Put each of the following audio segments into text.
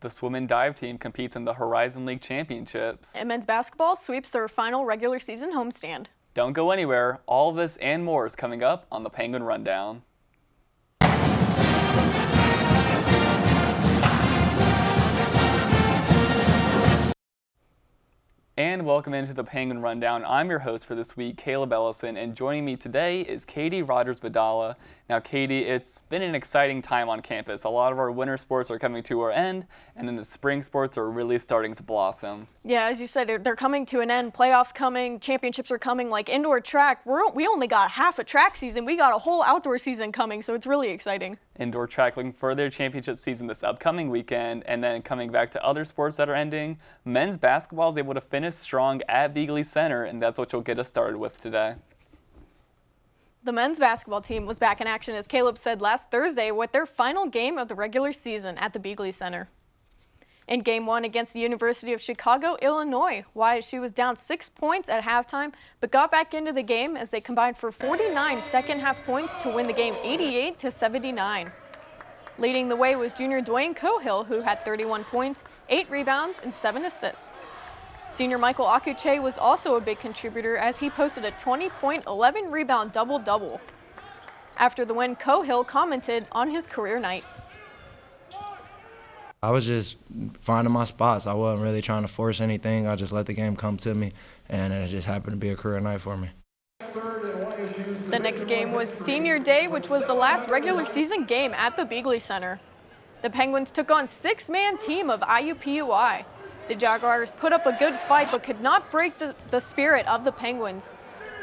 The swim and dive team competes in the Horizon League Championships. And men's basketball sweeps their final regular season homestand. Don't go anywhere. All this and more is coming up on the Penguin Rundown. And welcome into the Penguin Rundown. I'm your host for this week, Caleb Ellison, and joining me today is Katie Rogers-Vidala. Now, Katie, it's been an exciting time on campus. A lot of our winter sports are coming to our end, and then the spring sports are really starting to blossom. Yeah, as you said, they're coming to an end. Playoffs coming, championships are coming, like indoor track. We only got half a track season. We got a whole outdoor season coming, so it's really exciting. Indoor track looking for their championship season this upcoming weekend, and then coming back to other sports that are ending. Men's basketball is able to finish strong at Beagley Center, and that's what you'll get us started with today. The men's basketball team was back in action, as Caleb said, last Thursday with their final game of the regular season at the Beagley Center. In Game 1 against the University of Chicago, Illinois, YSU was down 6 points at halftime, but got back into the game as they combined for 49 second-half points to win the game 88-79. Leading the way was junior Dwayne Cohill, who had 31 points, 8 rebounds, and 7 assists. Senior Michael Akuche was also a big contributor as he posted a 20-point, 11-rebound double-double. After the win, Cohill commented on his career night. I was just finding my spots. I wasn't really trying to force anything. I just let the game come to me, and it just happened to be a career night for me. The next game was Senior Day, which was the last regular season game at the Beagley Center. The Penguins took on six-man team of IUPUI. The Jaguars put up a good fight but could not break the spirit of the Penguins.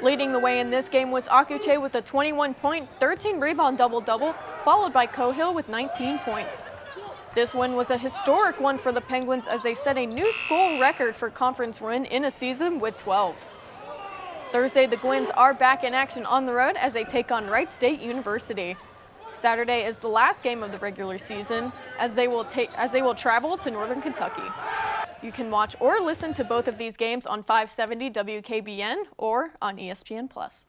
Leading the way in this game was Akuche with a 21-point, 13-rebound double-double, followed by Cohill with 19 points. This win was a historic one for the Penguins as they set a new school record for conference win in a season with 12. Tracy, the Gwins are back in action on the road as they take on Wright State University. Saturday is the last game of the regular season as they will travel to Northern Kentucky. You can watch or listen to both of these games on 570 WKBN or on ESPN+.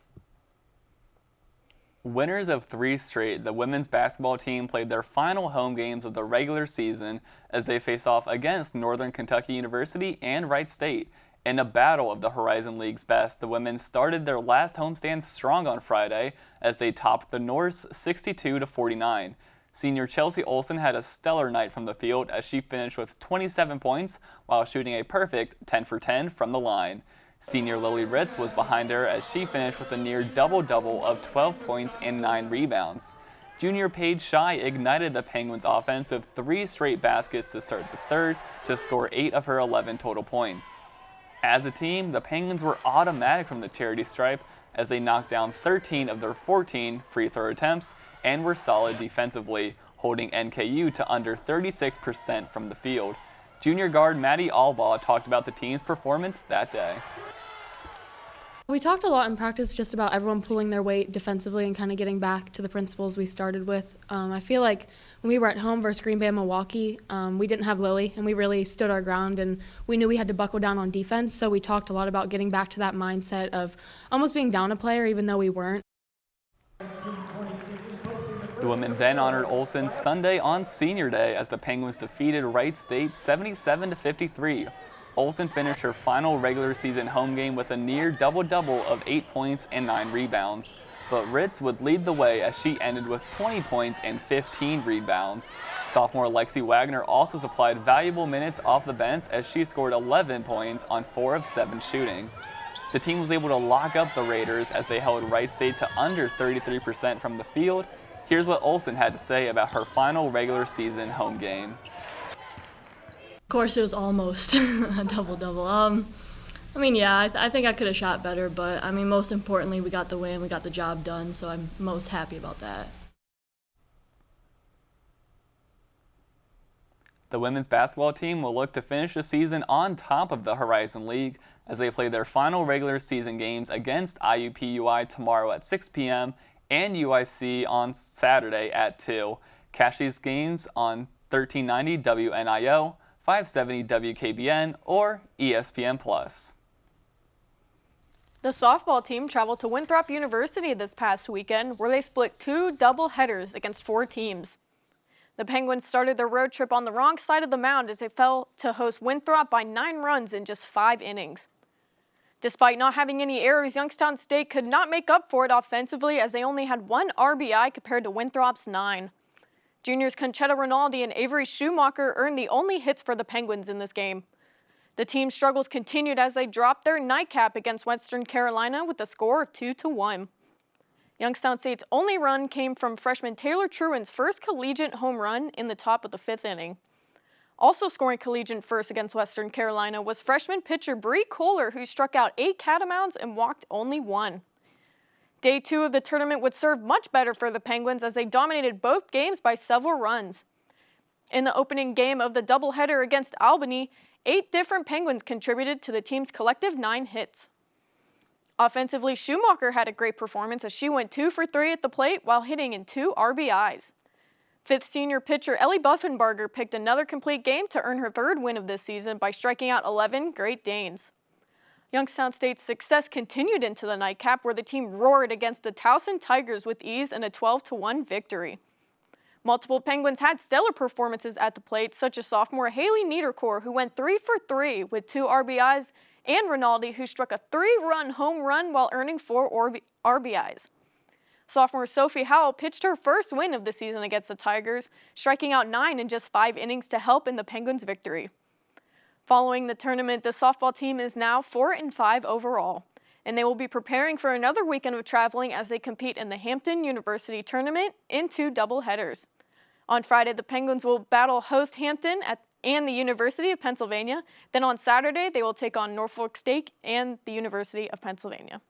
Winners of 3 straight, the women's basketball team played their final home games of the regular season as they faced off against Northern Kentucky University and Wright State. In a battle of the Horizon League's best, the women started their last homestand strong on Friday as they topped the Norse 62-49. Senior Chelsea Olsen had a stellar night from the field as she finished with 27 points while shooting a perfect 10 for 10 from the line. Senior Lily Ritz was behind her as she finished with a near double-double of 12 points and 9 rebounds. Junior Paige Shy ignited the Penguins' offense with 3 straight baskets to start the third to score 8 of her 11 total points. As a team, the Penguins were automatic from the charity stripe as they knocked down 13 of their 14 free throw attempts and were solid defensively, holding NKU to under 36% from the field. Junior guard Maddie Albaugh talked about the team's performance that day. We talked a lot in practice just about everyone pulling their weight defensively and kind of getting back to the principles we started with. I feel like when we were at home versus Green Bay and Milwaukee, we didn't have Lily, and we really stood our ground, and we knew we had to buckle down on defense, so we talked a lot about getting back to that mindset of almost being down a player even though we weren't. The women then honored Olsen Sunday on Senior Day as the Penguins defeated Wright State 77-53. Olsen finished her final regular season home game with a near double-double of 8 points and 9 rebounds. But Ritz would lead the way as she ended with 20 points and 15 rebounds. Sophomore Lexi Wagner also supplied valuable minutes off the bench as she scored 11 points on 4 of 7 shooting. The team was able to lock up the Raiders as they held Wright State to under 33% from the field. Here's what Olsen had to say about her final regular season home game. Of course, it was almost a double-double. I think I could have shot better, but most importantly, we got the win, we got the job done, so I'm most happy about that. The women's basketball team will look to finish the season on top of the Horizon League as they play their final regular season games against IUPUI tomorrow at 6 p.m. and UIC on Saturday at 2. Catch these games on 1390 WNIO, 570 WKBN, or ESPN+. The softball team traveled to Winthrop University this past weekend where they split 2 doubleheaders against 4 teams. The Penguins started their road trip on the wrong side of the mound as they fell to host Winthrop by 9 runs in just 5 innings. Despite not having any errors, Youngstown State could not make up for it offensively as they only had 1 RBI compared to Winthrop's 9. Juniors Conchetta Rinaldi and Avery Schumacher earned the only hits for the Penguins in this game. The team's struggles continued as they dropped their nightcap against Western Carolina with a score of 2-1. Youngstown State's only run came from freshman Taylor Truan's first collegiate home run in the top of the 5th inning. Also scoring collegiate first against Western Carolina was freshman pitcher Bree Kohler, who struck out 8 Catamounts and walked only 1. Day 2 of the tournament would serve much better for the Penguins as they dominated both games by several runs. In the opening game of the doubleheader against Albany, 8 different Penguins contributed to the team's collective 9 hits. Offensively, Schumacher had a great performance as she went 2 for 3 at the plate while hitting in 2 RBIs. 5th senior pitcher Ellie Buffenbarger picked another complete game to earn her 3rd win of this season by striking out 11 Great Danes. Youngstown State's success continued into the nightcap where the team roared against the Towson Tigers with ease in a 12-1 victory. Multiple Penguins had stellar performances at the plate, such as sophomore Haley Niederkor, who went 3 for 3 with 2 RBIs, and Rinaldi, who struck a 3-run home run while earning 4 RBIs. Sophomore Sophie Howell pitched her first win of the season against the Tigers, striking out 9 in just 5 innings to help in the Penguins' victory. Following the tournament, the softball team is now 4-5 overall, and they will be preparing for another weekend of traveling as they compete in the Hampton University Tournament in 2 doubleheaders. On Friday, the Penguins will battle host Hampton and the University of Pennsylvania. Then on Saturday, they will take on Norfolk State and the University of Pennsylvania.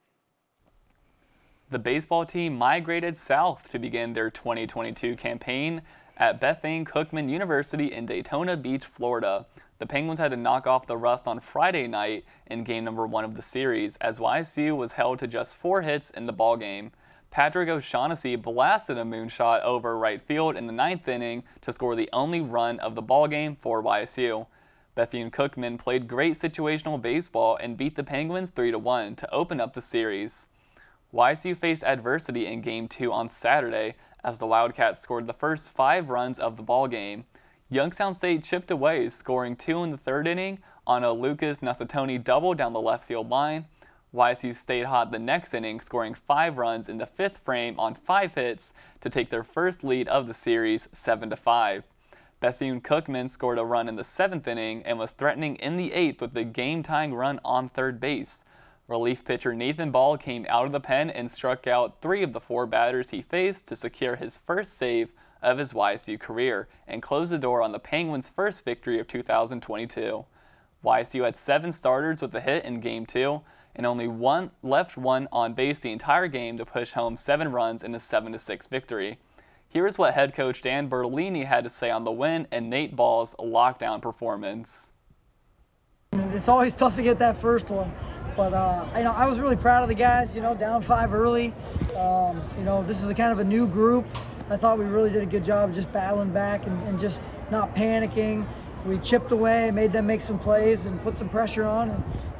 The baseball team migrated south to begin their 2022 campaign at Bethune-Cookman University in Daytona Beach, Florida. The Penguins had to knock off the rust on Friday night in game number 1 of the series, as YSU was held to just 4 hits in the ballgame. Patrick O'Shaughnessy blasted a moonshot over right field in the 9th inning to score the only run of the ballgame for YSU. Bethune-Cookman played great situational baseball and beat the Penguins 3-1 to open up the series. YSU faced adversity in Game 2 on Saturday as the Wildcats scored the first 5 runs of the ballgame. Youngstown State chipped away, scoring 2 in the 3rd inning on a Lucas Nasatoni double down the left field line. YSU stayed hot the next inning, scoring 5 runs in the 5th frame on 5 hits to take their first lead of the series 7-5. Bethune-Cookman scored a run in the 7th inning and was threatening in the 8th with the game-tying run on 3rd base. Relief pitcher Nathan Ball came out of the pen and struck out 3 of the 4 batters he faced to secure his first save of his YSU career and close the door on the Penguins' first victory of 2022. YSU had 7 starters with a hit in Game 2 and only left one on base the entire game to push home 7 runs in a 7-6 victory. Here's what head coach Dan Bertolini had to say on the win and Nate Ball's lockdown performance. It's always tough to get that first one, but I was really proud of the guys. Down 5 early. This is a kind of a new group. I thought we really did a good job of just battling back and just not panicking. We chipped away, made them make some plays and put some pressure on,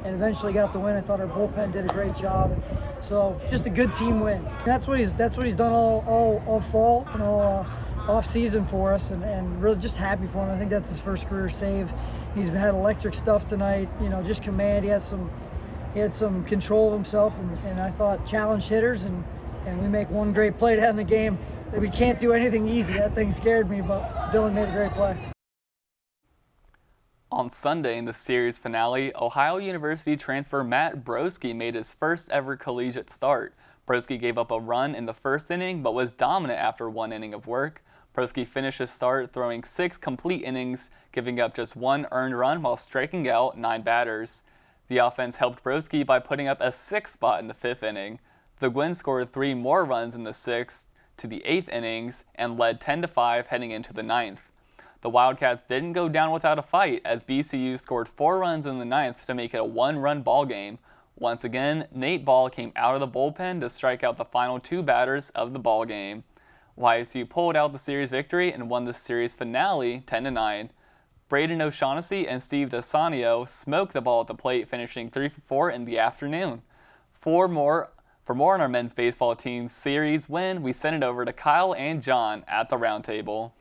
and eventually got the win. I thought our bullpen did a great job. So just a good team win. That's what he's done all fall and all off season for us, and really just happy for him. I think that's his first career save. He's had electric stuff tonight. Just command. He had some control of himself, and I thought challenged hitters, and we make one great play to end the game. We can't do anything easy. That thing scared me, but Dylan made a great play. On Sunday in the series finale, Ohio University transfer Matt Broski made his first ever collegiate start. Broski gave up a run in the 1st inning, but was dominant after 1 inning of work. Broski finished his start throwing 6 complete innings, giving up just 1 earned run while striking out 9 batters. The offense helped Broski by putting up a 6th spot in the 5th inning. The Gwins scored 3 more runs in the 6th to the 8th innings and led 10-5 heading into the 9th. The Wildcats didn't go down without a fight as BCU scored 4 runs in the 9th to make it a 1-run ball game. Once again, Nate Ball came out of the bullpen to strike out the final 2 batters of the ball game. YSU pulled out the series victory and won the series finale 10-9. Braden O'Shaughnessy and Steve DeSanio smoked the ball at the plate, finishing 3 for 4 in the afternoon. For more on our men's baseball team's series win, we send it over to Kyle and John at the roundtable.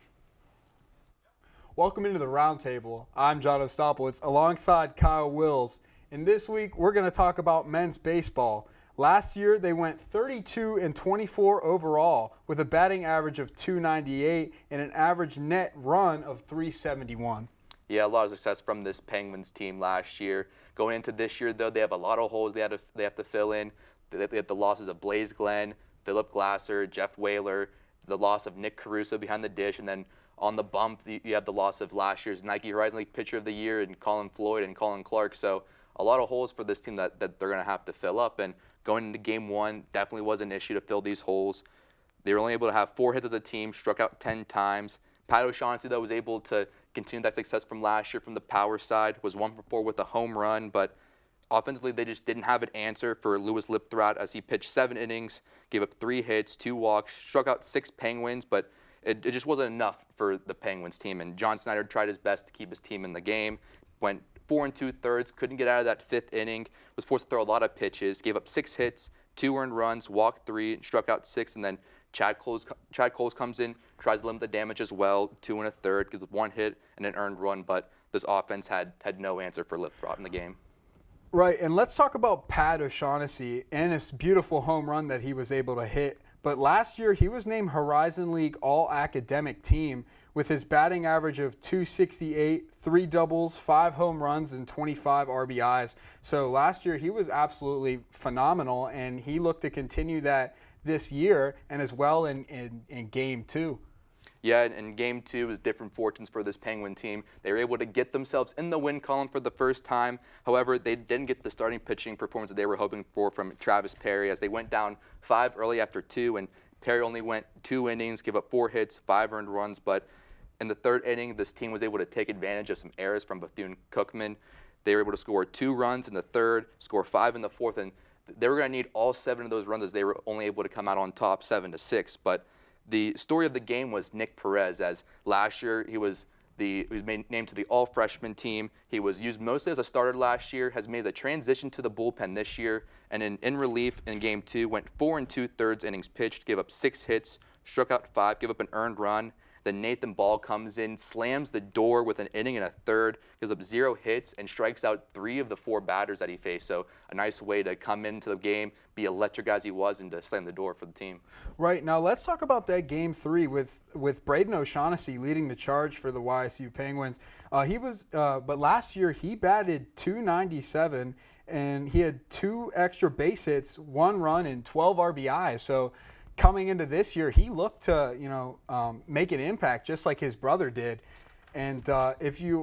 Welcome into the Roundtable. I'm John Ostopowitz alongside Kyle Wills. And this week we're going to talk about men's baseball. Last year they went 32-24 overall with a batting average of .298 and an average net run of .371. Yeah, a lot of success from this Penguins team last year. Going into this year, though, they have a lot of holes they have to fill in. They have the losses of Blaze Glenn, Philip Glasser, Jeff Whaler, the loss of Nick Caruso behind the dish, and then on the bump, you have the loss of last year's Nike Horizon League Pitcher of the Year and Colin Floyd and Colin Clark. So a lot of holes for this team that they're going to have to fill up. And going into Game 1 definitely was an issue to fill these holes. They were only able to have 4 hits as a team, struck out 10 times. Pat O'Shaughnessy, though, was able to continue that success from last year from the power side, was 1 for 4 with a home run, but offensively they just didn't have an answer for Louis Lipthrat as he pitched 7 innings, gave up 3 hits, 2 walks, struck out 6 Penguins, but it just wasn't enough for the Penguins team. And John Snyder tried his best to keep his team in the game, went 4 2/3, couldn't get out of that 5th inning, was forced to throw a lot of pitches, gave up 6 hits, 2 earned runs, walked 3, struck out 6, and then Chad Coles comes in, tries to limit the damage as well, 2 1/3, gives 1 hit and an earned run, but this offense had no answer for Lipthrat in the game. Right, and let's talk about Pat O'Shaughnessy and his beautiful home run that he was able to hit. But last year, he was named Horizon League All-Academic Team with his batting average of .268, 3 doubles, 5 home runs, and 25 RBIs. So last year, he was absolutely phenomenal, and he looked to continue that this year and as well in Game 2. Yeah, in Game 2 was different fortunes for this Penguin team. They were able to get themselves in the win column for the first time. However, they didn't get the starting pitching performance that they were hoping for from Travis Perry as they went down 5 early after 2, and Perry only went 2 innings, gave up 4 hits, 5 earned runs. But in the 3rd inning, this team was able to take advantage of some errors from Bethune-Cookman. They were able to score 2 runs in the 3rd, score 5 in the 4th, and they were going to need all 7 of those runs as they were only able to come out on top 7-6. But the story of the game was Nick Perez, as last year he was named to the all-freshman team. He was used mostly as a starter last year, has made the transition to the bullpen this year, and in relief in Game 2 went 4 2/3 innings pitched, gave up 6 hits, struck out 5, gave up an earned run. Then Nathan Ball comes in, slams the door with an inning and a 1/3, gives up 0 hits, and strikes out 3 of the 4 batters that he faced. So a nice way to come into the game, be electric as he was, and to slam the door for the team. Right, now let's talk about that Game 3 with Braden O'Shaughnessy leading the charge for the YSU Penguins. But last year he batted .297, and he had 2 extra base hits, 1 run, and 12 RBIs. So coming into this year, he looked to make an impact just like his brother did. And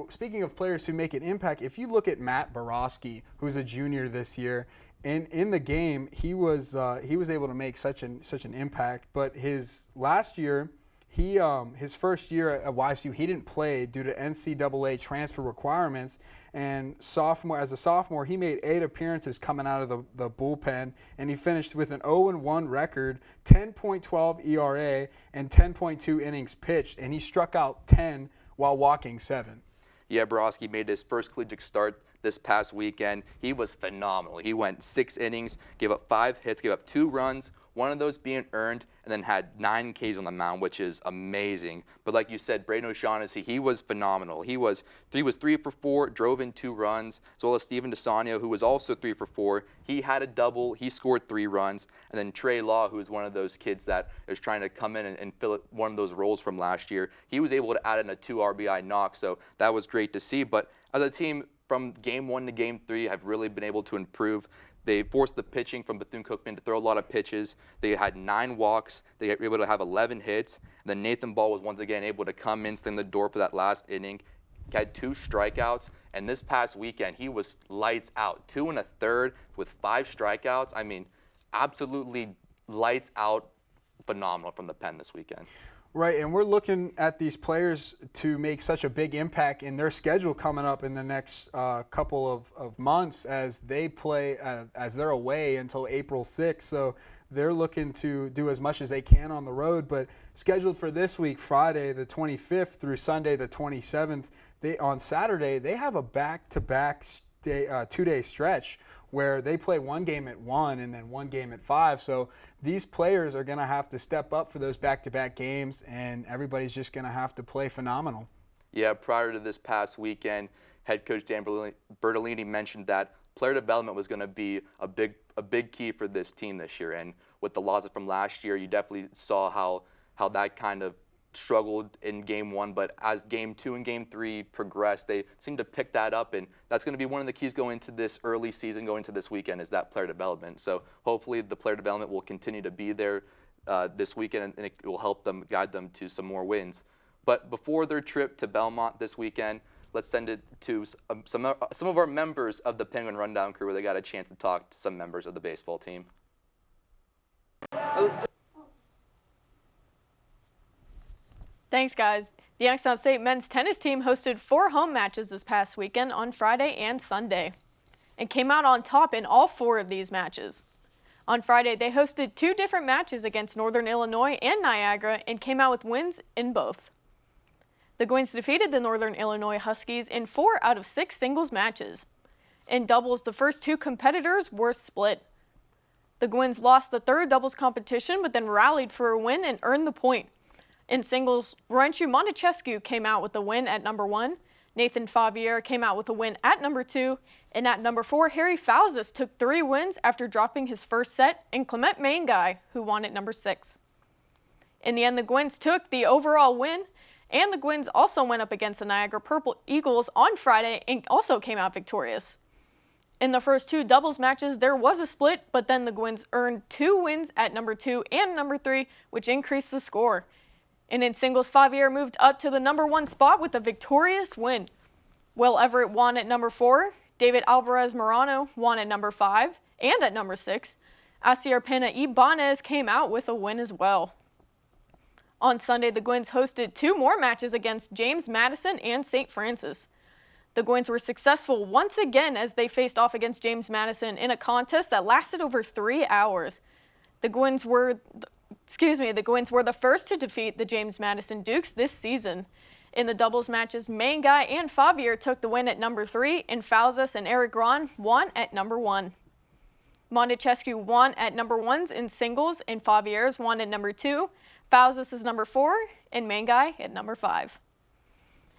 speaking of players who make an impact, if you look at Matt Borowski, who's a junior this year, in the game he was able to make such an impact. But his last year, his first year at YSU, he didn't play due to NCAA transfer requirements. And as a sophomore, he made 8 appearances coming out of the bullpen, and he finished with an 0-1 record, 10.12 ERA, and 10.2 innings pitched, and he struck out 10 while walking 7. Yeah, Borowski made his first collegiate start this past weekend. He was phenomenal. He went 6 innings, gave up 5 hits, gave up 2 runs, 1 of those being earned, and then had 9 Ks on the mound, which is amazing. But like you said, Braden O'Shaughnessy, he was phenomenal. He was 3 for 4, drove in 2 runs, as well as Steven DeSanio, who was also 3 for 4. He had a double. He scored 3 runs. And then Trey Law, who was one of those kids that is trying to come in and fill one of those roles from last year, he was able to add in a 2 RBI knock, so that was great to see. But as a team, from Game 1 to Game 3, have really been able to improve. They forced the pitching from Bethune-Cookman to throw a lot of pitches. They had 9 walks. They were able to have 11 hits. And then Nathan Ball was once again able to come in, slam the door for that last inning. He had 2 strikeouts. And this past weekend, he was lights out. 2 1/3 with 5 strikeouts. I mean, absolutely lights out, phenomenal from the pen this weekend. Right, and we're looking at these players to make such a big impact in their schedule coming up in the next couple of months as they play, as they're away until April 6th. So they're looking to do as much as they can on the road. But scheduled for this week, Friday the 25th through Sunday the 27th, on Saturday they have a back-to-back 2-day stretch where they play 1 game at 1 and then 1 game at 5. So these players are going to have to step up for those back-to-back games, and everybody's just going to have to play phenomenal. Yeah, prior to this past weekend, head coach Dan Bertolini mentioned that player development was going to be a big key for this team this year. And with the losses from last year, you definitely saw how that kind of struggled in game 1, but as game 2 and game 3 progressed, they seemed to pick that up, and that's going to be one of the keys going into this early season, going into this weekend, is that player development. So hopefully the player development will continue to be there this weekend, and it will help them, guide them to some more wins. But before their trip to Belmont this weekend, let's send it to some of our members of the Penguin Rundown crew, where they got a chance to talk to some members of the baseball team. Thanks, guys. The Youngstown State men's tennis team hosted 4 home matches this past weekend on Friday and Sunday and came out on top in all 4 of these matches. On Friday, they hosted 2 different matches against Northern Illinois and Niagara and came out with wins in both. The Gwins defeated the Northern Illinois Huskies in 4 out of 6 singles matches. In doubles, the first 2 competitors were split. The Gwins lost the 3rd doubles competition, but then rallied for a win and earned the point. In singles, Laurentiu Montecescu came out with the win at number 1, Nathan Favier came out with a win at number 2, and at number 4, Harry Faustus took 3 wins after dropping his first set, and Clement Manguy, who won at number 6. In the end, the Gwins took the overall win, and the Gwins also went up against the Niagara Purple Eagles on Friday and also came out victorious. In the first 2 doubles matches, there was a split, but then the Gwins earned 2 wins at number 2 and number 3, which increased the score. And in singles, Favier moved up to the number 1 spot with a victorious win. Will Everett won at number 4, David Alvarez Morano won at number 5 and at number 6. Asier Pena Ibanez came out with a win as well. On Sunday, the Gwins hosted 2 more matches against James Madison and St. Francis. The Gwins were successful once again as they faced off against James Madison in a contest that lasted over 3 hours. The Gwins were the first to defeat the James Madison Dukes this season. In the doubles matches, Manguy and Favier took the win at number 3, and Faustus and Eric Ron won at number 1. Montecescu won at number 1s in singles, and Favier's won at number 2. Faustus is number 4, and Manguy at number 5.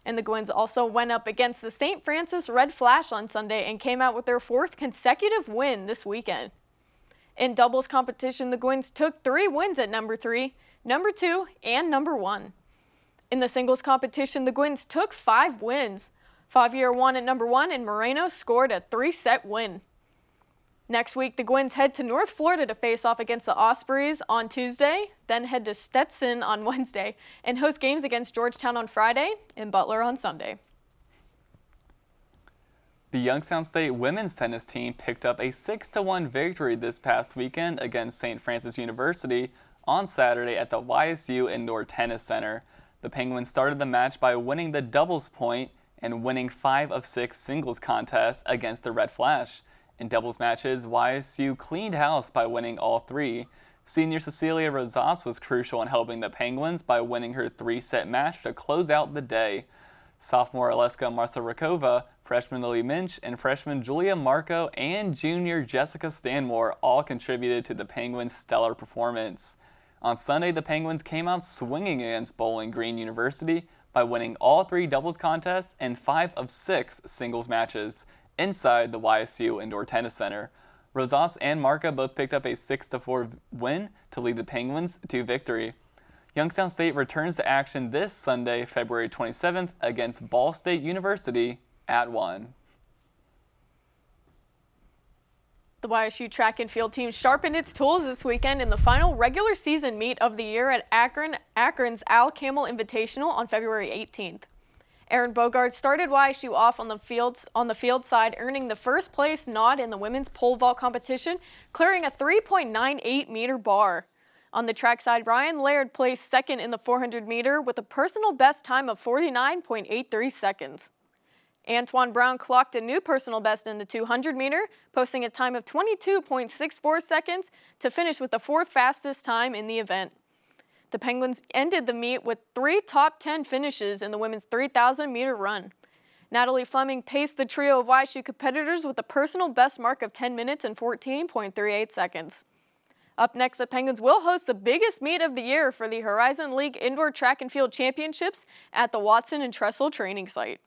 And the Gwins also went up against the St. Francis Red Flash on Sunday and came out with their 4th consecutive win this weekend. In doubles competition, the Gwins took 3 wins at number 3, number 2, and number 1. In the singles competition, the Gwins took 5 wins. Favier won at number 1, and Moreno scored a 3-set win. Next week, the Gwins head to North Florida to face off against the Ospreys on Tuesday, then head to Stetson on Wednesday, and host games against Georgetown on Friday and Butler on Sunday. The Youngstown State women's tennis team picked up a 6-1 victory this past weekend against St. Francis University on Saturday at the YSU Indoor Tennis Center. The Penguins started the match by winning the doubles point and winning 5 of 6 singles contests against the Red Flash. In doubles matches, YSU cleaned house by winning all 3. Senior Cecilia Rosas was crucial in helping the Penguins by winning her 3-set match to close out the day. Sophomore Aleska Marsarakova, freshman Lily Minch, and freshman Julia Marco and junior Jessica Stanmore all contributed to the Penguins' stellar performance. On Sunday, the Penguins came out swinging against Bowling Green University by winning all 3 doubles contests and 5 of 6 singles matches inside the YSU Indoor Tennis Center. Rosas and Marca both picked up a 6-4 win to lead the Penguins to victory. Youngstown State returns to action this Sunday, February 27th against Ball State University at 1. The YSU track and field team sharpened its tools this weekend in the final regular season meet of the year at Akron's Al Camel Invitational on February 18th. Aaron Bogard started YSU off on the field side, earning the first place nod in the women's pole vault competition, clearing a 3.98-meter bar. On the track side, Ryan Laird placed second in the 400-meter with a personal best time of 49.83 seconds. Antoine Brown clocked a new personal best in the 200-meter, posting a time of 22.64 seconds to finish with the 4th fastest time in the event. The Penguins ended the meet with 3 top 10 finishes in the women's 3,000-meter run. Natalie Fleming paced the trio of YSU competitors with a personal best mark of 10 minutes and 14.38 seconds. Up next, the Penguins will host the biggest meet of the year for the Horizon League Indoor Track and Field Championships at the Watson and Trestle training site.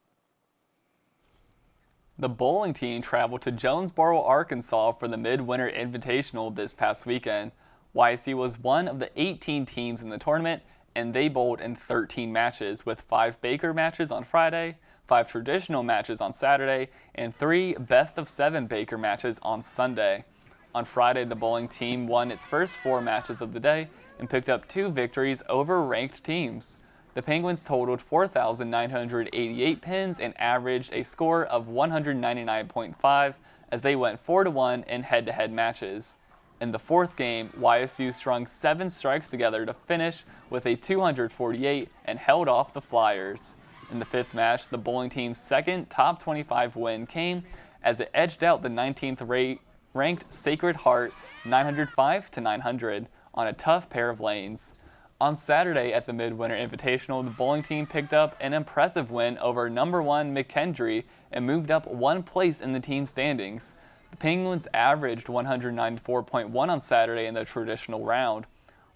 The bowling team traveled to Jonesboro, Arkansas for the Midwinter Invitational this past weekend. YSU was one of the 18 teams in the tournament, and they bowled in 13 matches, with 5 Baker matches on Friday, 5 traditional matches on Saturday, and 3 best-of-7 Baker matches on Sunday. On Friday, the bowling team won its first 4 matches of the day and picked up 2 victories over ranked teams. The Penguins totaled 4,988 pins and averaged a score of 199.5 as they went 4-1 in head-to-head matches. In the 4th game, YSU strung 7 strikes together to finish with a 248 and held off the Flyers. In the 5th match, the bowling team's second top 25 win came as it edged out the 19th ranked Sacred Heart 905-900 on a tough pair of lanes. On Saturday at the Midwinter Invitational, the bowling team picked up an impressive win over number 1 McKendree and moved up 1 place in the team standings. The Penguins averaged 194.1 on Saturday in the traditional round.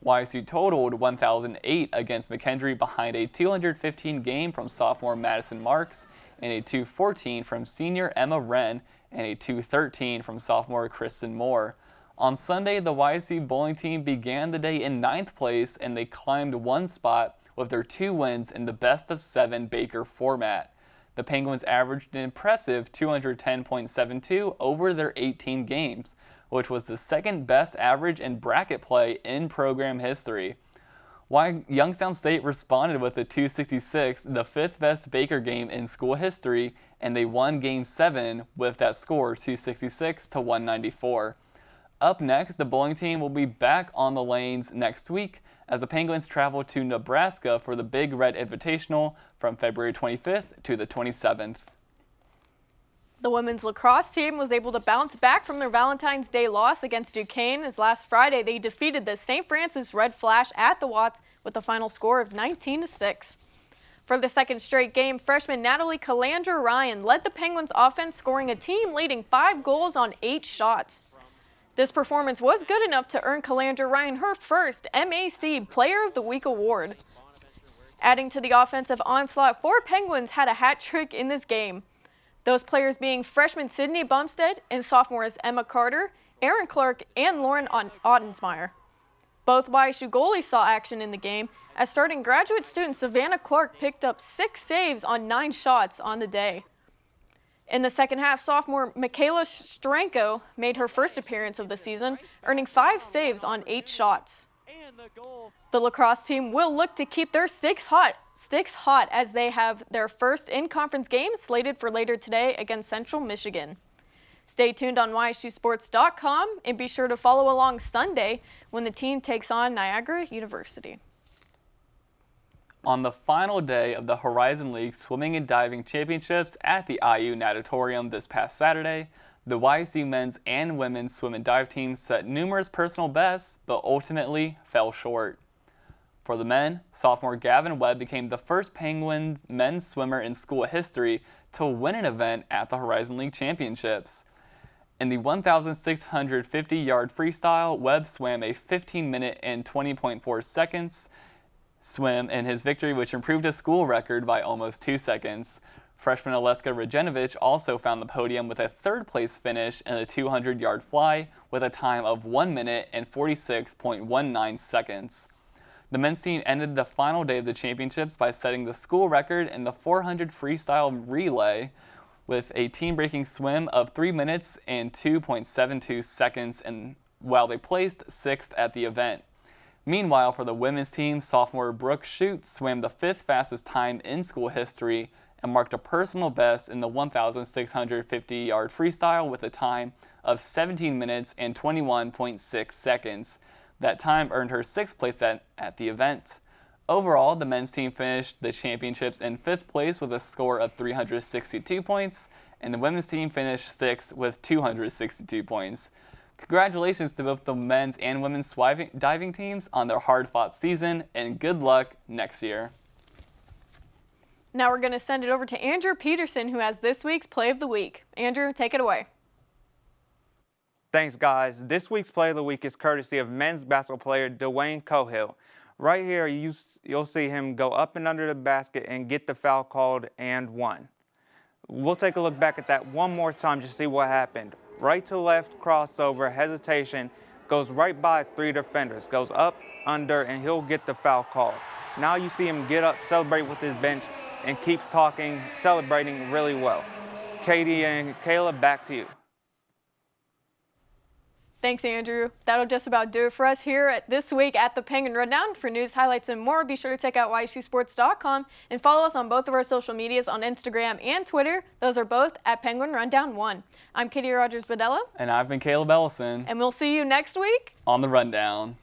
YSU totaled 1,008 against McKendree behind a 215 game from sophomore Madison Marks and a 214 from senior Emma Wren and a 213 from sophomore Kristen Moore. On Sunday, the YSU bowling team began the day in 9th place, and they climbed 1 spot with their 2 wins in the best-of-7 Baker format. The Penguins averaged an impressive 210.72 over their 18 games, which was the second best average in bracket play in program history. While Youngstown State responded with a 266, the 5th best Baker game in school history, and they won Game 7 with that score 266-194. Up next, the bowling team will be back on the lanes next week as the Penguins travel to Nebraska for the Big Red Invitational from February 25th to the 27th. The women's lacrosse team was able to bounce back from their Valentine's Day loss against Duquesne as last Friday they defeated the St. Francis Red Flash at the Watts with a final score of 19-6. For the second straight game, freshman Natalie Calandra Ryan led the Penguins offense, scoring a team-leading 5 goals on 8 shots. This performance was good enough to earn Calandra Ryan her first MAC Player of the Week award. Adding to the offensive onslaught, 4 Penguins had a hat trick in this game. Those players being freshman Sydney Bumstead and sophomores Emma Carter, Erin Clark, and Lauren Ottensmeyer. Both YSU goalies saw action in the game as starting graduate student Savannah Clark picked up 6 saves on 9 shots on the day. In the second half, sophomore Michaela Stranko made her first appearance of the season, earning 5 saves on 8 shots. The lacrosse team will look to keep their sticks hot as they have their first in-conference game slated for later today against Central Michigan. Stay tuned on YSUsports.com and be sure to follow along Sunday when the team takes on Niagara University. On the final day of the Horizon League Swimming and Diving Championships at the IU Natatorium this past Saturday, the YSU men's and women's swim and dive teams set numerous personal bests, but ultimately fell short. For the men, sophomore Gavin Webb became the first Penguins men's swimmer in school history to win an event at the Horizon League Championships. In the 1,650-yard freestyle, Webb swam a 15-minute and 20.4 seconds swim in his victory, which improved his school record by almost 2 seconds. Freshman Aleska Rajenovich also found the podium with a 3rd-place finish in the 200-yard fly with a time of 1 minute and 46.19 seconds. The men's team ended the final day of the championships by setting the school record in the 400 freestyle relay with a team-breaking swim of 3 minutes and 2.72 seconds, and while they placed 6th at the event. Meanwhile, for the women's team, sophomore Brooke Shute swam the 5th fastest time in school history and marked a personal best in the 1,650-yard freestyle with a time of 17 minutes and 21.6 seconds. That time earned her 6th place at the event. Overall, the men's team finished the championships in 5th place with a score of 362 points, and the women's team finished 6th with 262 points. Congratulations to both the men's and women's diving teams on their hard-fought season, and good luck next year. Now we're going to send it over to Andrew Peterson, who has this week's Play of the Week. Andrew, take it away. Thanks, guys. This week's Play of the Week is courtesy of men's basketball player Dwayne Cohill. Right here, you'll see him go up and under the basket and get the foul called and one. We'll take a look back at that one more time to see what happened. Right to left, crossover, hesitation, goes right by 3 defenders, goes up, under, and he'll get the foul called. Now you see him get up, celebrate with his bench, and keeps talking, celebrating really well. Katie and Kayla, back to you. Thanks, Andrew. That'll just about do it for us here this week at the Penguin Rundown. For news, highlights, and more, be sure to check out YSUsports.com and follow us on both of our social medias on Instagram and Twitter. Those are both at Penguin Rundown 1. I'm Katie Rogers-Badella. And I've been Caleb Ellison. And we'll see you next week on the Rundown.